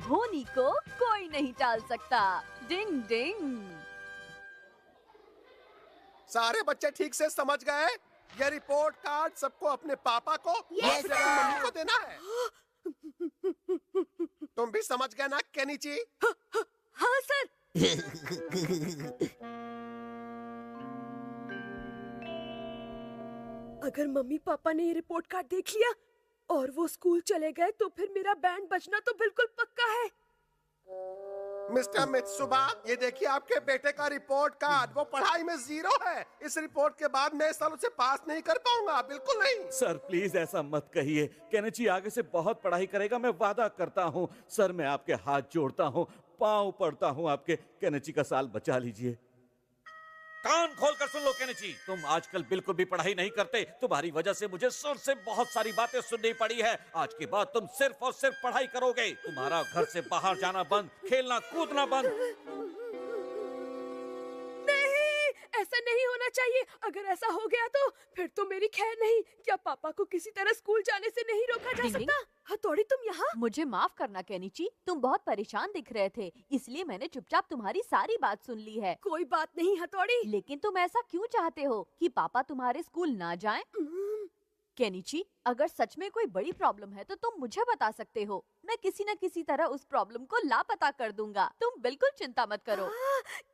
धोनी को कोई नहीं टाल सकता। डिंग डिंग। सारे बच्चे ठीक से समझ गए? ये रिपोर्ट कार्ड सबको अपने पापा को या फिर अपनी मम्मी को देना है। तुम भी समझ गए ना केनिची? हाँ सर। अगर मम्मी पापा ने ये रिपोर्ट कार्ड देख लिया और वो स्कूल चले गए तो फिर मेरा बैंड बजना तो बिल्कुल पक्का है। मिस्टर मित्सुबा, ये देखिए आपके बेटे का रिपोर्ट कार्ड। वो पढ़ाई में 0 है। इस रिपोर्ट के बाद मैं इस साल उसे पास नहीं कर पाऊंगा, बिल्कुल नहीं। सर प्लीज ऐसा मत कहिए। केनिची आगे से बहुत पढ़ाई करेगा, मैं वादा करता हूँ। सर मैं आपके हाथ जोड़ता हूँ, पाँव पड़ता हूँ आपके। केनिची का साल बचा लीजिए। कान खोलकर सुन लो केनिची, तुम आजकल बिल्कुल भी पढ़ाई नहीं करते। तुम्हारी वजह से मुझे सुर से बहुत सारी बातें सुननी पड़ी है। आज के बाद तुम सिर्फ और सिर्फ पढ़ाई करोगे। तुम्हारा घर से बाहर जाना बंद, खेलना कूदना बंद। नहीं, ऐसा नहीं होना चाहिए। अगर ऐसा हो गया तो फिर तो मेरी खैर नहीं। क्या पापा को किसी तरह स्कूल जाने से नहीं रोका जा डिंग सकता? हथौड़ी तुम यहाँ? मुझे माफ करना केनिची, तुम बहुत परेशान दिख रहे थे, इसलिए मैंने चुपचाप तुम्हारी सारी बात सुन ली है। कोई बात नहीं हथौड़ी। लेकिन तुम ऐसा क्यों चाहते हो कि पापा तुम्हारे स्कूल ना जाएं? केनिची, अगर सच में कोई बड़ी प्रॉब्लम है तो तुम मुझे बता सकते हो। मैं किसी न किसी तरह उस प्रॉब्लम को लापता कर दूंगा। तुम बिल्कुल चिंता मत करो।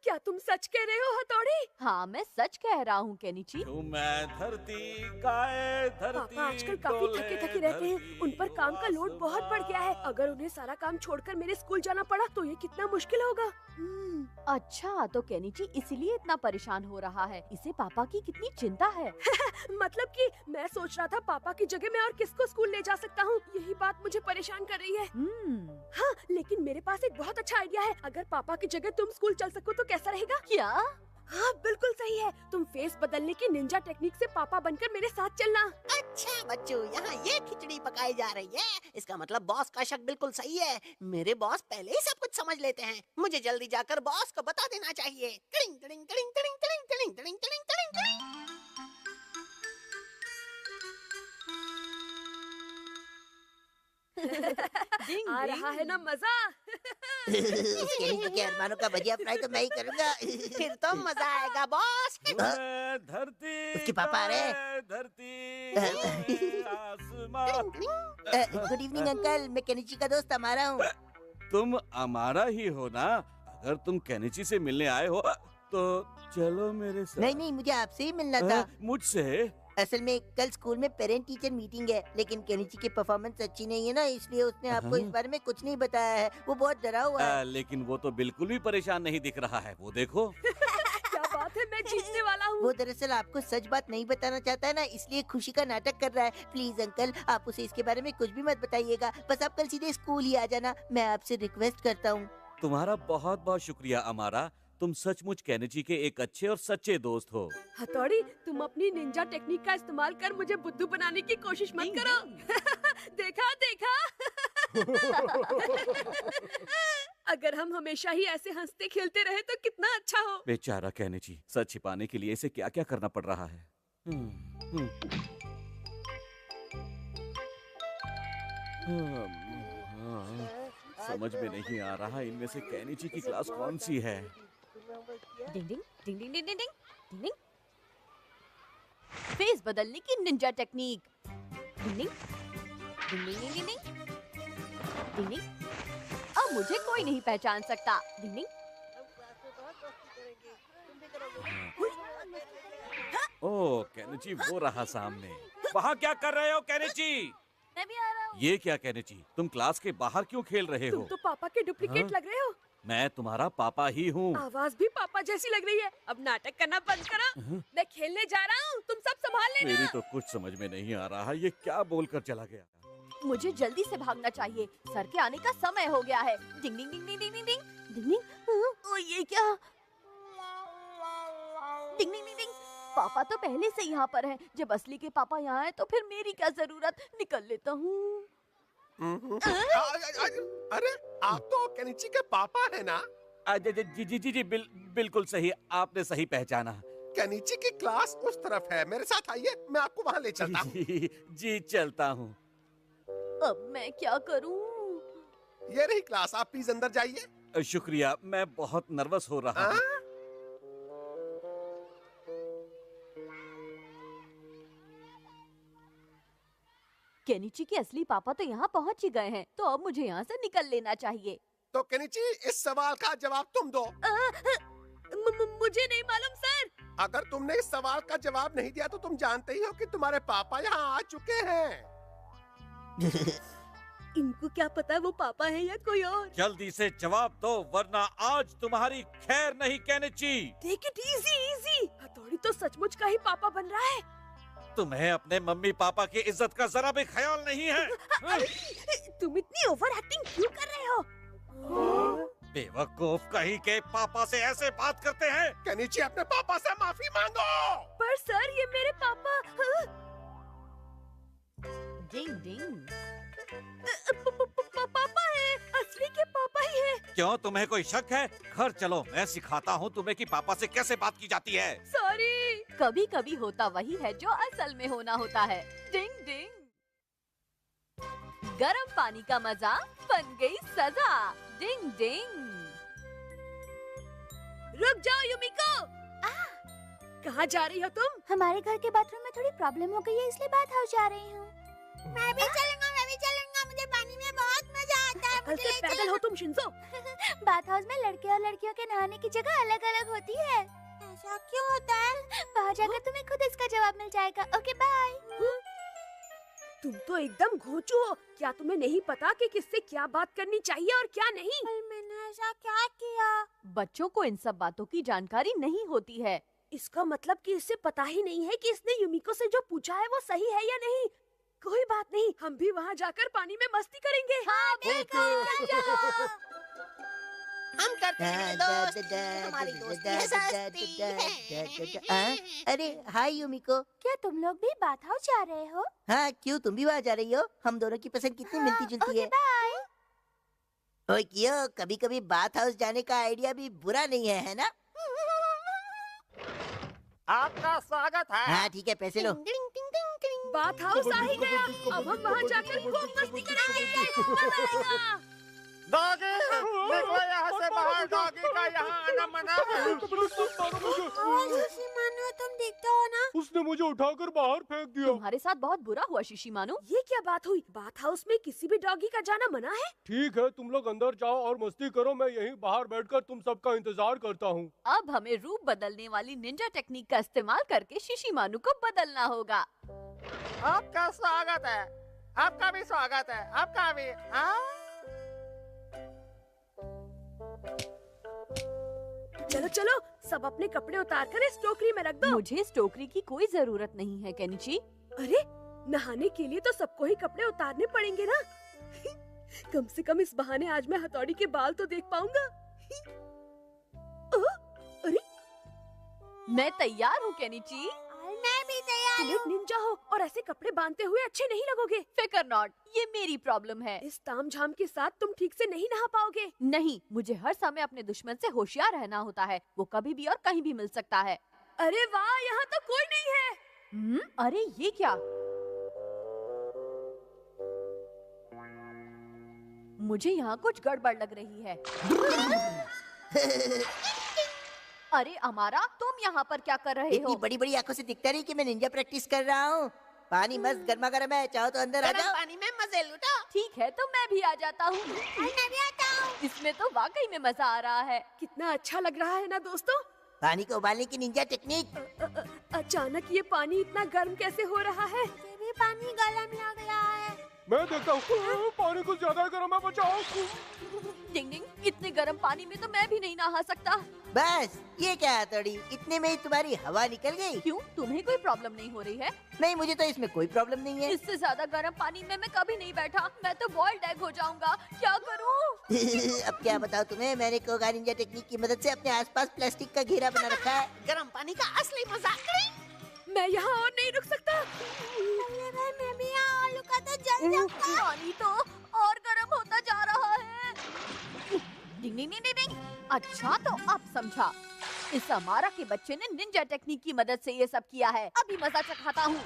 क्या तुम सच कह रहे हो हथौड़ी? हाँ, मैं सच कह रहा हूँ केनिची। मैं धरती गाए धरती। पापा आजकल काफी थके थके रहते हैं। उन पर काम का लोड बहुत बढ़ गया है। अगर उन्हें सारा काम छोड़कर मेरे स्कूल जाना पड़ा तो ये कितना मुश्किल होगा। अच्छा, तो केनिची इसीलिए इतना परेशान हो रहा है। इसे पापा की कितनी चिंता है। मतलब कि मैं सोच रहा था पापा की जगह मैं और किसको स्कूल ले जा सकता हूँ। यही बात मुझे परेशान कर रही है। हाँ, लेकिन मेरे पास एक बहुत अच्छा आइडिया है। अगर पापा की जगह तुम स्कूल चल सको तो कैसा रहेगा? क्या? हाँ, बिल्कुल सही है। तुम फेस बदलने की निंजा टेक्निक से पापा बनकर मेरे साथ चलना। अच्छा बच्चों, यहाँ ये खिचड़ी पकाई जा रही है। इसका मतलब बॉस का शक बिल्कुल सही है। मेरे बॉस पहले ही सब कुछ समझ लेते हैं। मुझे जल्दी जाकर बॉस को बता देना चाहिए। टिडिंग टिडिंग टिडिंग टिडिंग टिडिंग टिडिंग टिडिंग टिडिंग टिडिंग टिडिंग। आ रहा है ना मजा? केनिची के अरमानों का भजिया फ्राई तो मैं ही करूँगा। फिर तो मजा आएगा बॉस। धरती उसके पापा आ रहे हैं। धरती आसमां। गुड इवनिंग अंकल, मैं केनिची का दोस्त अमारा हूँ। तुम अमारा ही हो ना? अगर तुम केनिची से मिलने आए हो तो चलो मेरे साथ। नहीं, मुझे आपसे ही मिलना था। मुझसे? असल में कल स्कूल में पेरेंट टीचर मीटिंग है, लेकिन केनिची की परफॉर्मेंस अच्छी नहीं है ना, इसलिए उसने आपको इस बारे में कुछ नहीं बताया है। वो बहुत डरा हुआ है। लेकिन वो तो बिल्कुल भी परेशान नहीं दिख रहा है। वो देखो। क्या बात है, मैं जीतने वाला हूँ। वो दरअसल आपको सच बात नहीं बताना चाहता है ना, इसलिए खुशी का नाटक कर रहा है। प्लीज अंकल, आप उसे इसके बारे में कुछ भी मत बताइएगा। बस आप कल सीधे स्कूल ही आ जाना, मैं आपसे रिक्वेस्ट करता हूँ। तुम्हारा बहुत बहुत शुक्रिया अमारा। तुम सचमुच केनिची के एक अच्छे और सच्चे दोस्त हो। हथौड़ी, तुम अपनी निंजा टेक्निक का इस्तेमाल कर मुझे बुद्धू बनाने की कोशिश मत करो। देखा देखा। अगर हम हमेशा ही ऐसे हंसते खेलते रहे तो कितना अच्छा हो। बेचारा केनिची, सच छिपाने के लिए इसे क्या क्या करना पड़ रहा है। समझ में नहीं आ रहा इनमें से केनिची की क्लास कौन सी है। डिंग डिंग डिंग डिंग डिंग डिंग डिंग डिंग। फेस बदलने की निंजा टेक्निक। डिंग डिंग डिंग डिंग डिंग डिंग डिंग डिंग। अब मुझे कोई नहीं पहचान सकता। डिंग डिंग। ओह केनिची, वो रहा सामने। वहाँ क्या कर रहे हो केनिची? मैं भी आ रहा हूँ। ये क्या केनिची, तुम क्लास के बाहर क्यों खेल रहे हो? तुम तो पापा के डुप्लीकेट लग रहे हो। मैं तुम्हारा पापा ही हूँ। आवाज भी पापा जैसी लग रही है। अब नाटक करना बंद करो। मैं खेलने जा रहा हूँ, तुम सब संभाल लेना। मेरी तो कुछ समझ में नहीं आ रहा, ये क्या बोलकर चला गया। मुझे जल्दी से भागना चाहिए, सर के आने का समय हो गया है। डिंग डिंग डिंग डिंग डिंग डिंग डिंग डिंग। ओ ये क्या? डिंग डिंग डिंग डिंग। पापा तो पहले से यहाँ पर हैं। जब असली के पापा यहाँ हैं तो फिर मेरी क्या जरूरत। निकल लेता हूँ। अरे आप तो केनिची के पापा है ना? जी जी जी जी, बिल्कुल सही, आपने सही पहचाना। केनिची की क्लास उस तरफ है, मेरे साथ आइए, मैं आपको वहाँ ले चलता हूँ। जी चलता हूँ। अब मैं क्या करूँ? ये रही क्लास, आप प्लीज अंदर जाइए। शुक्रिया, मैं बहुत नर्वस हो रहा हूँ। हाँ? केनिची के असली पापा तो यहाँ पहुँच ही गए हैं, तो अब मुझे यहाँ से निकल लेना चाहिए। तो केनिची, इस सवाल का जवाब तुम दो। मुझे नहीं मालूम सर। अगर तुमने इस सवाल का जवाब नहीं दिया तो तुम जानते ही हो कि तुम्हारे पापा यहाँ आ चुके हैं। इनको क्या पता वो पापा है या कोई और। जल्दी से जवाब दो, वरना आज तुम्हारी खैर नहीं Kenichi. Take it easy easy. हथौड़ी तो सचमुच का ही पापा बन रहा है। तुम्हें अपने मम्मी पापा की इज्जत का जरा भी ख्याल नहीं है। तुम इतनी ओवर एक्टिंग क्यों कर रहे हो? बेवकूफ कहीं के पापा से ऐसे बात करते हैं। केनिची, अपने पापा से माफी मांगो। पर सर ये मेरे पापा। डिंग डिंग। पापा है, असली के पापा ही है। क्यों, तुम्हें कोई शक है? घर चलो, मैं सिखाता हूँ तुम्हें कि पापा से कैसे बात की जाती है। सॉरी। कभी कभी होता वही है जो असल में होना होता है। डिंग डिंग। गरम पानी का मजा बन गई सजा। डिंग डिंग। रुक जाओ युमिको। कहाँ जा रही हो तुम? हमारे घर के बाथरूम में थोड़ी प्रॉब्लम हो गई है, इसलिए बात हाउस जा रही हूँ। मैं भी चलूंगा। मुझे पानी में बहुत मजा आता है। कल से पैदल हो तुम शिंजो। बाथ हाउस में लड़के और लड़कियों के नहाने की जगह अलग अलग होती है। ऐसा क्यों होता है? वहाँ जाकर तुम्हें खुद इसका जवाब मिल जाएगा। Okay bye. तुम तो एकदम घोंचू हो। क्या तुम्हें नहीं पता कि किससे क्या बात करनी चाहिए और क्या नहीं? पर मैंने ऐसा क्या किया? बच्चों को इन सब बातों की जानकारी नहीं होती है। इसका मतलब कि इसे पता ही नहीं है कि इसने युमिको से जो पूछा है वो सही है या नहीं। कोई बात नहीं, हम भी वहाँ जाकर पानी में मस्ती करेंगे। हाँ, हम करते हैं दोस्त, हमारी दोस्ती सस्ती है। अरे हाय युमिको। क्या तुम लोग भी बाथ हाउस जा रहे हो? हाँ, क्यों तुम भी वहाँ जा रही हो? हम दोनों की पसंद कितनी मिलती जुलती ओके है। बाय। ओए क्यों, कभी कभी बाथ हाउस जाने का आइडिया भी बुरा नहीं है ना? आपका स्वागत है। हाँ ठीक है, पैसे लो। बाथ हाउस आ ही गया। अब हम वहाँ जाकर खूब मस्ती करेंगे। मजा आएगा। डॉगी, निकलो यहाँ से बाहर। डॉगी का यहाँ आना मना है। तुम दिखते हो ना? उसने मुझे उठाकर बाहर फेंक दिया। तुम्हारे साथ बहुत बुरा हुआ शिशिमानु। ये क्या बात हुई? बाथ हाउस में किसी भी डॉगी का जाना मना है? ठीक है, तुम लोग अंदर जाओ और मस्ती करो। मैं यहीं बाहर बैठकर तुम सबका इंतजार करता हूँ। अब हमें रूप बदलने वाली निंजा टेक्निक का इस्तेमाल करके शिशिमानु को बदलना होगा। आपका स्वागत है। आपका भी स्वागत है। आपका भी। चलो चलो, सब अपने कपड़े उतार कर इस टोकरी में रख दो। मुझे इस टोकरी की कोई जरूरत नहीं है केनिची। अरे, नहाने के लिए तो सबको ही कपड़े उतारने पड़ेंगे ना। कम से कम इस बहाने आज मैं हथौड़ी के बाल तो देख पाऊंगा। अरे, मैं तैयार हूँ केनिची। मैं भी तैयार तुम एक निंजा हो और ऐसे कपड़े बांधते हुए अच्छे नहीं लगोगे। फिकर नॉट, ये मेरी प्रॉब्लम है। इस तामझाम के साथ तुम ठीक से नहीं नहा पाओगे। नहीं, मुझे हर समय अपने दुश्मन से होशियार रहना होता है। वो कभी भी और कहीं भी मिल सकता है। अरे वाह, यहाँ तो कोई नहीं है। अरे ये क्या? मुझे यहाँ कुछ गड़बड़ लग रही है। अरे अमारा, तुम यहाँ पर क्या कर रहे इतनी हो? बड़ी बड़ी आंखों से दिखता नहीं कि मैं निंजा प्रैक्टिस कर रहा हूँ। पानी मस्त गर्मा गर्म है, चाहो तो अंदर आ गरम जाओ। पानी में मजे लुटाओ। ठीक है, तो मैं भी आ जाता हूँ। मैं भी आता हूँ। इसमें तो वाकई में मजा आ रहा है। कितना अच्छा लग रहा है ना दोस्तों। पानी को उबालने की निंजा टेक्निक। अचानक ये पानी इतना गर्म कैसे हो रहा है? मुझे भी पानी गरम लग रहा है। मैं देखता हूँ। पानी कुछ ज्यादा गर्म है, बचाओ। डिंग डिंग, इतने गर्म पानी में तो मैं भी नहीं नहा सकता। बस ये क्या हथौड़ी, इतने में ही तुम्हारी हवा निकल गई। क्यों, तुम्हें कोई प्रॉब्लम नहीं हो रही है? नहीं, मुझे तो इसमें कोई प्रॉब्लम नहीं है। इससे ज्यादा गर्म पानी में मैं कभी नहीं बैठा। मैं तो बॉइल्ड एग हो जाऊंगा। क्या करूं? अब क्या बताओ तुम्हें, मैंने कोगा निंजा टेक्निक की मदद से अपने आसपास प्लास्टिक का घेरा बना रखा है। गरम पानी का असली मजा। मैं यहाँ और नहीं रुक सकता। मैं भी यहाँ और रुका तो जल जाऊंगा। पानी तो और गर्म होता जा रहा है। डिंग डिंग डिंग डिंग। अच्छा, तो अब समझा। इस अमारा के बच्चे ने निंजा टेक्निक की मदद से ये सब किया है। अभी मजा चखाता हूँ।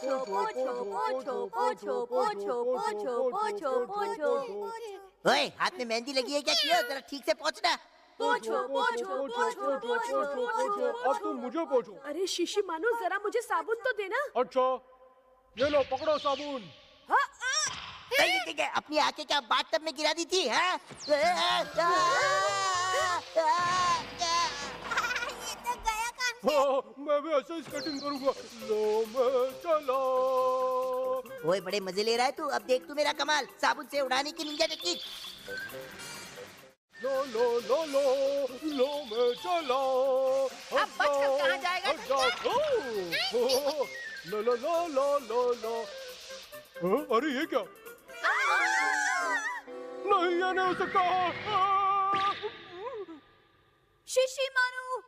पोछो पोछो पोछो पोछो पोछो पोछो पोछो पोछो ओए, हाथ में मेहंदी लगी है क्या? किया जरा ठीक से पोंछना। पोछो पोछो पोछो पोछो पोछो। अब तुम मुझे पूछो। अरे शीशी मानो, जरा मुझे साबुन तो देना। अच्छा, ये लो पकड़ो साबुन। ठीक है, अपनी आंखें क्या बाथटब में गिरा दी थी? हाँ? ये तो गया काम से। हाँ, मैं भी ऐसे ही स्केटिंग करूंगा। लो मैं चला। ओए, बड़े मजे ले रहा है तू। अब देख तू मेरा कमाल, साबुन से उड़ाने की निंजा टेक्निक। लो लो लो लो लो मैं चला। अब बचकर कहाँ जाएगा? लो लो लो लो लो लो। हाँ, अरे ये क्या? नहीं, ये नहीं हो सकता। शीशी मारू,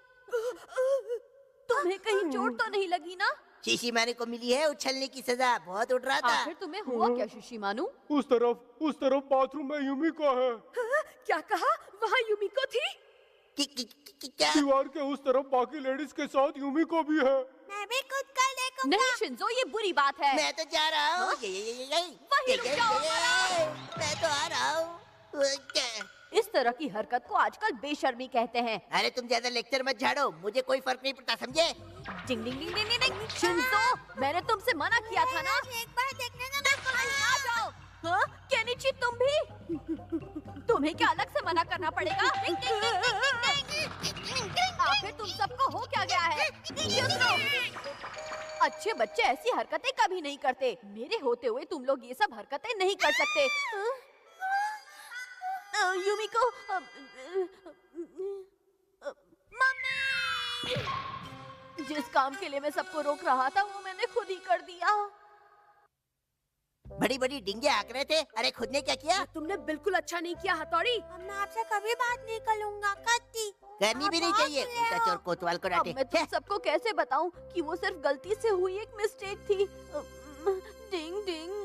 तुम्हें कहीं चोट तो नहीं लगी ना? शीशी माने को मिली है उछलने की सजा। बहुत उड़ रहा था। आखिर तुम्हें हुआ क्या शीशी मानू? उस तरफ बाथरूम में यूमिका है। क्या कहा? वहाँ यूमिको थी? क्या? दीवार के उस तरफ बाकी लेडीज के साथ यूमिको भी है। मैं भी खुद कर देखूंगा। नहीं शिंजो, ये बुरी बात है। मैं तो जा रहा हूँ। वहीं रुक जाओ, मैं तो आ रहा हूँ। इस तरह की हरकत को आजकल बेशर्मी कहते हैं। अरे तुम ज्यादा लेक्चर मत झाड़ो, मुझे कोई फर्क नहीं पड़ता, समझे? जिंग डिंग डिंग डिंग डिंग। शिंजो, मैंने तुमसे मना किया था ना। एक बार देखने का बिल्कुल नहीं, आ जाओ। हाँ, केनिची तुम भी? तुम्हें क्या अलग से मना करना पड़ेगा? आखिर तुम सबको हो क्या गया है? अच्छे बच्चे ऐसी हरकतें कभी नहीं करते। मेरे होते हुए तुम लोग ये सब हरकतें नहीं कर सकते। यूमिको, मम्मी! जिस काम के लिए मैं सबको रोक रहा था वो मैंने खुद ही कर दिया। बड़ी बड़ी डिंगे आंक रहे थे। अरे खुद ने क्या किया? तुमने बिल्कुल अच्छा नहीं किया हथौड़ी। मैं आपसे कभी बात नहीं करूंगा। कत्ती करनी भी नहीं चाहिए। उल्टा चोर कोतवाल को अब डांटे। मैं तुम सबको कैसे बताऊं कि वो सिर्फ गलती से हुई एक मिस्टेक थी। डिंग डिंग।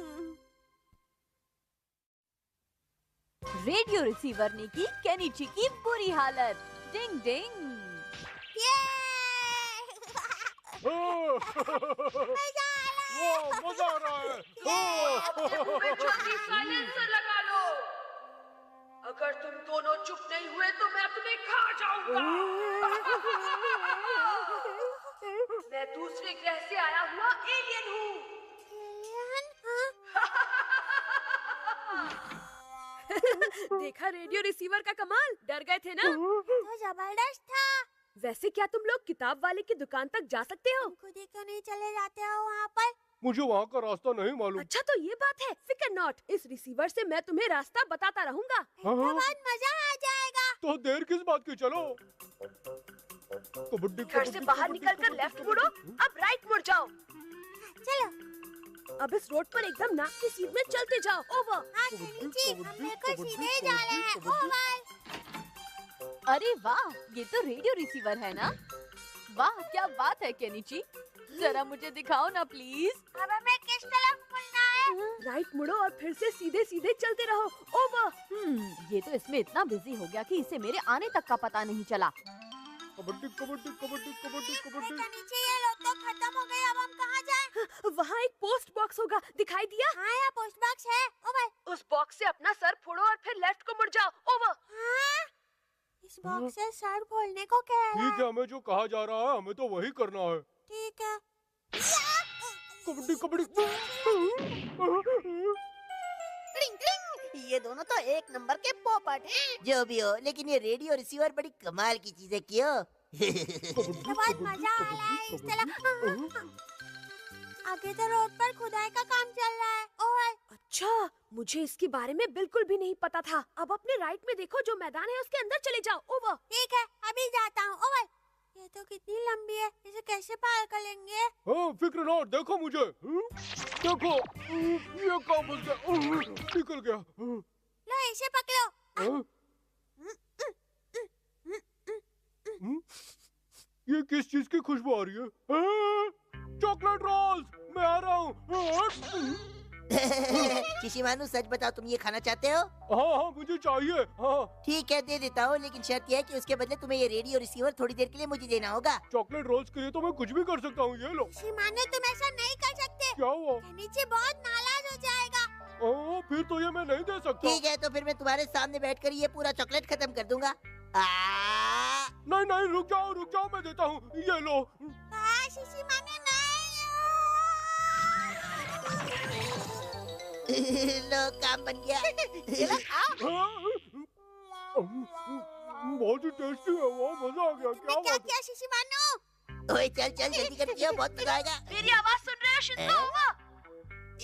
रेडियो रिसीवर ने की केनिची की बुरी हालत। डिंग डिंग। मजा आ रहा है। साइलेंसर लगा लो। अगर तुम दोनों चुप नहीं हुए तो मैं तुम्हें खा जाऊंगा। मैं दूसरे ग्रह से आया हुआ एलियन हूँ। देखा रेडियो रिसीवर का कमाल? डर गए थे ना? तो जबरदस्त था। वैसे क्या तुम लोग किताब वाले की दुकान तक जा सकते हो? खुद ही क्यों नहीं चले जाते हो वहाँ पर? मुझे वहाँ का रास्ता नहीं मालूम। अच्छा तो ये बात है। फिकर नॉट, इस रिसीवर से मैं तुम्हें रास्ता बताता रहूंगा। हाँ? बहुत मजा आ जाएगा। तो देर किस बात की? चलो। कबड्डी घर से बाहर निकलकर लेफ्ट मुड़ो, अब राइट मुड़ जाओ। चलो। अब इस रोड पर एकदम नाक की सीध में चलते जाओ। ओवर। हाँ केनिची, हम बिल्कुल सीधे ही जा रहे हैं। ओवर। अरे वाह, ये तो रेडियो रिसीवर है ना? वाह क्या बात है केनिची, जरा मुझे दिखाओ ना प्लीज। अब हमें किस तरफ मुड़ना है? राइट मुड़ो और फिर से सीधे सीधे चलते रहो। ओवर। ये तो इसमें इतना बिजी हो गया कि इसे मेरे आने तक का पता नहीं चला। कबड्डी कबड्डी कबड्डी कबड्डी कबड्डी। केनिची, ये लोग तो खत्म हो गए। अब हम कहाँ जाएं? वहाँ एक पोस्ट बॉक्स होगा, दिखाई दिया? हाँ, यहाँ पोस्ट बॉक्स है। ओवर। उस बॉक्स से अपना सर फोड़ो और फिर लेफ्ट को मुड़ जाओ। ओवर। हाँ? इस बॉक्स से सर खोलने को कह रहा ठीक है। है, हमें जो कहा जा रहा है हमें तो वही करना है। ठीक है। कबड्डी कबड्डी। टिंग टिंग। ये दोनों तो एक नंबर के पोपट हैं। जो भी हो, लेकिन ये रेडियो रिसीवर बड़ी कमाल की चीज है। क्यों? बहुत मजा आ रहा है इस तरह। आगे तो रोड पर खुदाई का काम चल रहा है। ओवर। अच्छा, मुझे इसके बारे में बिल्कुल भी नहीं पता था। अब अपने राइट में देखो, जो मैदान है उसके अंदर चले जाओ। ओवर। ठीक है, अभी जाता हूँ। ओवर। ये तो कितनी लंबी है, इसे कैसे पार कर लेंगे? हाँ, फिक्र ना, देखो मुझे। देखो, ये काम बन गया, निकल गया। लो इसे पकड़ो। हाँ? ये किस चीज की खुशबू आ रही है? हाँ? चॉकलेट रोल्स, मैं आ रहा हूँ। शिशिमानु सच बताओ, तुम ये खाना चाहते हो? हाँ हाँ मुझे चाहिए। हाँ ठीक है दे देता हूँ, लेकिन शर्त यह है कि उसके बदले तुम्हें ये रेडियो रिसीवर थोड़ी देर के लिए मुझे देना होगा। चॉकलेट रोल्स के लिए तो मैं कुछ भी कर सकता हूँ, ये लो। शिमानो तुम ऐसा नहीं कर सकते। क्या हुआ? नीचे बहुत नाराज हो जाएगा। फिर तो ये मैं नहीं दे सकता। ठीक है, तो फिर मैं तुम्हारे सामने बैठकर ये पूरा चॉकलेट खत्म कर दूंगा। नहीं नहीं रुक जाओ मैं देता हूँ, ये लो। शिशिमानो नहीं। लो काम बन गया। बहुत ही टेस्टी है वो, मजा आ गया। क्या क्या बात है? किया शिशिमानो? ओए चल जल्दी कर दिया, बहुत मजा आएगा। मेरी आवाज सुन रहे हो शिंजो?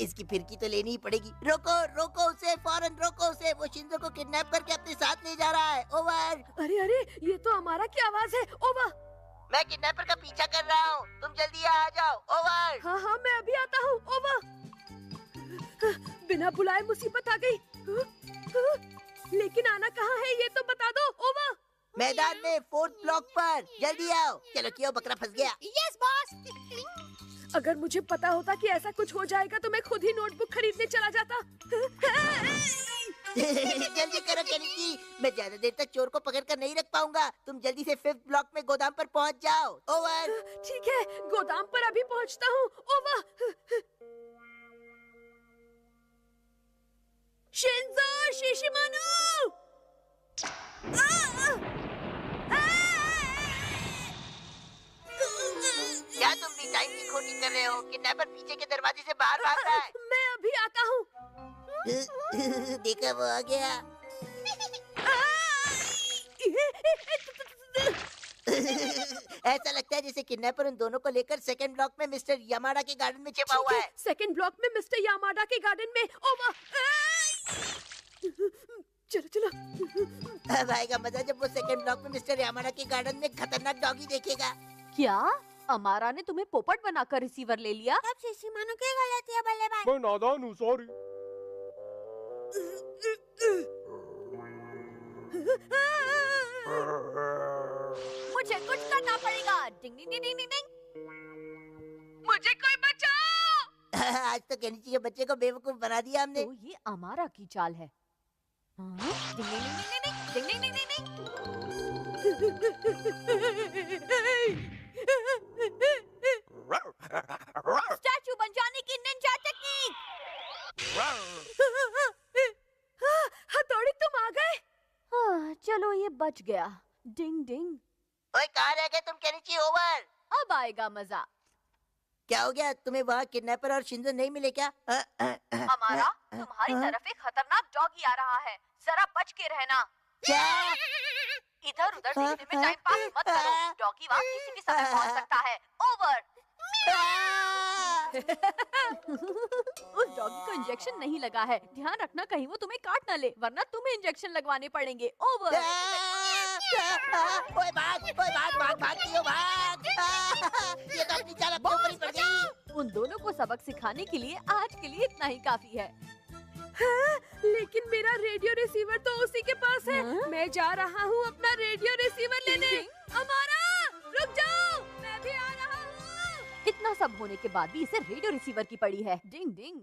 इसकी फिरकी तो लेनी ही पड़ेगी। रोको उसे, फौरन रोको उसे। वो शिंजो को किडनैप करके अपने साथ ले जा रहा है। ओवर। अरे ये तो हमारा की आवाज है। ओवर। मैं किडनैपर का पीछा कर रहा हूँ, तुम जल्दी आ जाओ। ओवर। हाँ मैं अभी आता हूँ। ओवर। बिना बुलाए मुसीबत आ गई। लेकिन आना कहाँ है ये तो बता दो। ओवर। मैदान में 4th ब्लॉक पर, जल्दी आओ। चलो क्यों, बकरा फंस गया। Yes boss. अगर मुझे पता होता कि ऐसा कुछ हो जाएगा तो मैं खुद ही नोटबुक खरीदने चला जाता। जल्दी करो केनिची, मैं ज्यादा देर तक चोर को पकड़ कर नहीं रख पाऊंगा। तुम जल्दी से 5th ब्लॉक में गोदाम पर पहुंच जाओ। ओवर। ठीक है, गोदाम पर अभी पहुंचता हूँ। ओवर। शिंजो, शिशिमानु। क्या तुम भी टाइम की खोटी कर रहे हो? किडनैपर पीछे के दरवाजे से बाहर भाग रहा है। मैं अभी आता हूँ। देखा, वो आ गया। ऐसा लगता है जैसे किडनैपर उन दोनों को लेकर 2nd ब्लॉक में मिस्टर यामाडा के गार्डन में छिपा हुआ है। 2nd ब्लॉक में मिस्टर यामाडा के गार्डन में। ओवर। चलो। अब आएगा मजा जब वो 2nd ब्लॉक में मिस्टर यामाडा के गार्डन में खतरनाक डॉगी देखेगा। क्या अमारा ने तुम्हें पोपट बनाकर रिसीवर ले लिया? अब शिशिमानो की गलती है बल्लेबाज। मैं नादान हूँ, सॉरी। मुझे कुछ करना पड़ेगा। डिंग डिंग डिंग डिंग डिंग। मुझे कोई बचाओ। आज तो केनिची के बच्चे को बेवकूफ बना दिया हमने। तो ये अमारा की चाल है। हाँ? डिंग डिंग डिंग डिंग डिंग डिंग डिंग डिंग डिंग। स्टैचू बन जाने की निंजा टेक्निक। हथौड़ी तुम आ गए। हाँ, चलो ये बच गया। डिंग डिंग। ओए कहाँ रह गए तुम केनिची? ओवर। अब आएगा मजा। क्या हो गया, तुम्हें वहाँ किडनैपर और शिंजो नहीं मिले क्या? हमारा तुम्हारी तरफ एक खतरनाक डॉगी आ रहा है, जरा बच के रहना। क्या? इधर उधर देखने में टाइम पास मत करो, डॉगी वहाँ किसी भी समय पहुँच सकता है। ओवर। उस डॉगी को इंजेक्शन नहीं लगा है, ध्यान रखना कहीं वो तुम्हें काट ना ले, वरना तुम्हें इंजेक्शन लगवाने पड़ेंगे। ओवर। ओए भाग क्यों भाग? ये तो अपनी चाल अपने ऊपर ही पड़ गई। उन दोनों को सबक सिखाने के लिए आज के लिए इतना ही काफी है। हाँ, लेकिन मेरा रेडियो रिसीवर तो उसी के पास है। हाँ? मैं जा रहा हूँ अपना रेडियो रिसीवर लेने। अमारा, रुक जाओ, मैं भी आ रहा हूँ। इतना सब होने के बाद भी इसे रेडियो रिसीवर की पड़ी है। डिंग डिंग।